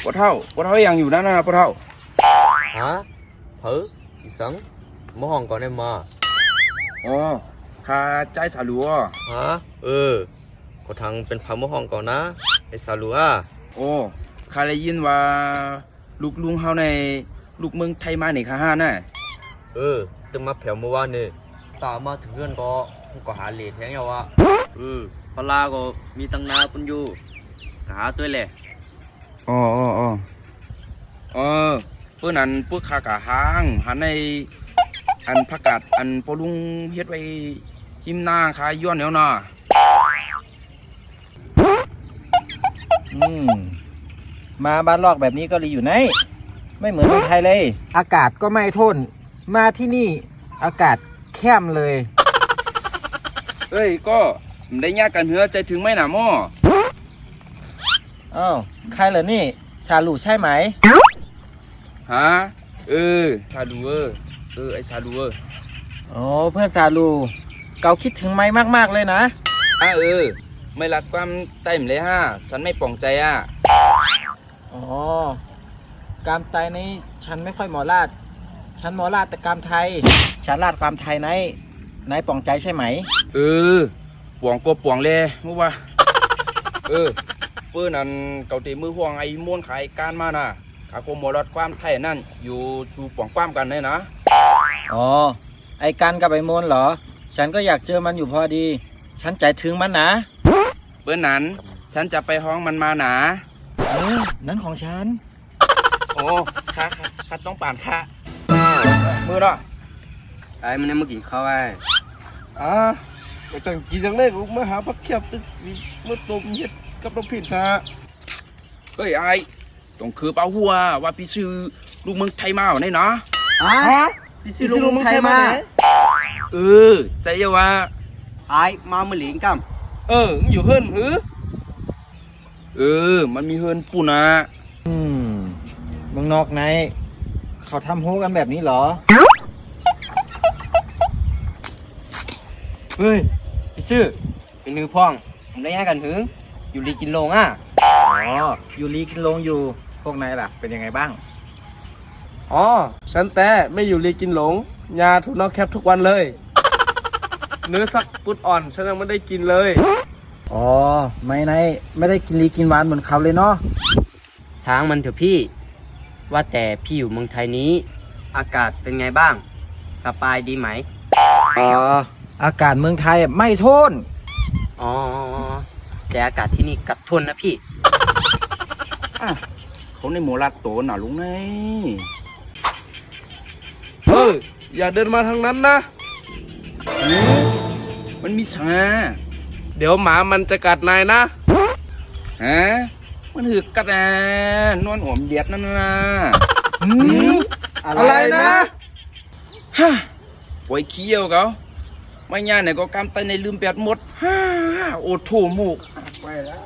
พ่อเท่ายังอยู่นั่นนะพ่อเท่าฮะเฮ้ยอีสังมอห้องก่อนได้มาอ๋อข้าใจสาลัวฮะก็ทางเป็นพามอห้องก่อนนะไอ้สาลัวโอ้ข้าได้ยินว่าลูกลุงเฮาในลูกเมืองไทยมาในข้าห้าน่ะตึงมาแผ่วเมื่อวานนี่ตามาถึงเรือนก็หาเหล่แทงเอาวะพลาก็มีตังนาปุ่นอยู่ก็หาตัวแหละอ๋อเพื่อนนั้นเพื่อขากะหางหันในอันผักกาดอันพอลุงเฮ็ดไว้หิมนาขายย้อนแล้วน่ะมาบ้านลอกแบบนี้ก็ดีอยู่ไหนไม่เหมือนเมืองไทยเลยอากาศก็ไม่ทนมาที่นี่อากาศแคบเลยก็ได้ยากกันเหือใจถึงไหมน่ะหม้ออ้าวใครเหรอนี่ชาลูใช่ไหมฮะชาลูไอชาลูโอ้เพื่อนชาลูเกาคิดถึงไหมมากๆเลยนะไม่รักความเต็มเลยฮะฉันไม่ปองใจอ๋อกามไตนี้ฉันไม่ค่อยหมอลาดฉันหมอลาดแต่กามไทยฉันลาดความไทยนายปองใจใช่ไหมปวงก็ปวงเลยเมื่อว่าเพื่อนนั้นเกาตีมือห่วงไอ้ม้วนขายการมาน่ะขาโคหมอลาดความไทยนั่นอยู่ชูปวงความกันเลยนะอ๋อไอ้กันกับไอ้มนเหรอฉันก็อยากเจอมันอยู่พอดีฉันใจถึงมันนะเพื่อนนั้นฉันจะไปห้องมันมาหนานั้นของฉันโอ้ข้าต้องป่านข้ามือเนาะไอ้มันเนี่ยมากินข้าวไอ้ก็จังกินจังเลยกูมาหาพักเขียบมาต้มเห็ดกับน้ำพริกนะไอ้ต้องคือเป้าหัวว่าพี่ซื้อลูกเมืองไทยมาเนี่ยนะพี่ซื้อลูกเมืองไทยมาใจเยาว่าไอ้มาเมื่อหลิงกัมมันอยู่เฮิร์นมันมีเฮิร์นปูนะเมืองนอกไหนเขาทำโฮกันแบบนี้เหรอพี่ซื้อเป็นมือพ่องผมได้แยกกันหึงอยู่ลีกินลงอยู่ลีกินลงอยู่พวกนายล่ะเป็นยังไงบ้างฉันแต่ไม่อยู่ลีกินหลงยาถูกนอกแคปทุกวันเลยเนื้อสักปุดอ่อนฉันยังไม่ได้กินเลยไม่ได้กินลีกินหวานเหมือนเขาเลยเนาะช้างมันเถอะพี่ว่าแต่พี่อยู่เมืองไทยนี้อากาศเป็นไงบ้างสบายดีไหมอากาศเมืองไทยไม่ทนแต่อากาศที่นี่กัดทนนะพี่เขาในโมลัดโตหน่าลุงไงอย่าเดินมาทางนั้นนะมันมีสาเดี๋ยวหมามันจะกัดนายนะมันหือกัดนอนหัวเดียดนั่นนะอะไรนะปล่อยเคี้ยวเขาไม่ง่ายเนี่ยก็กำไตในลืมแปดหมดโอ้โถหมูกไปแล้ว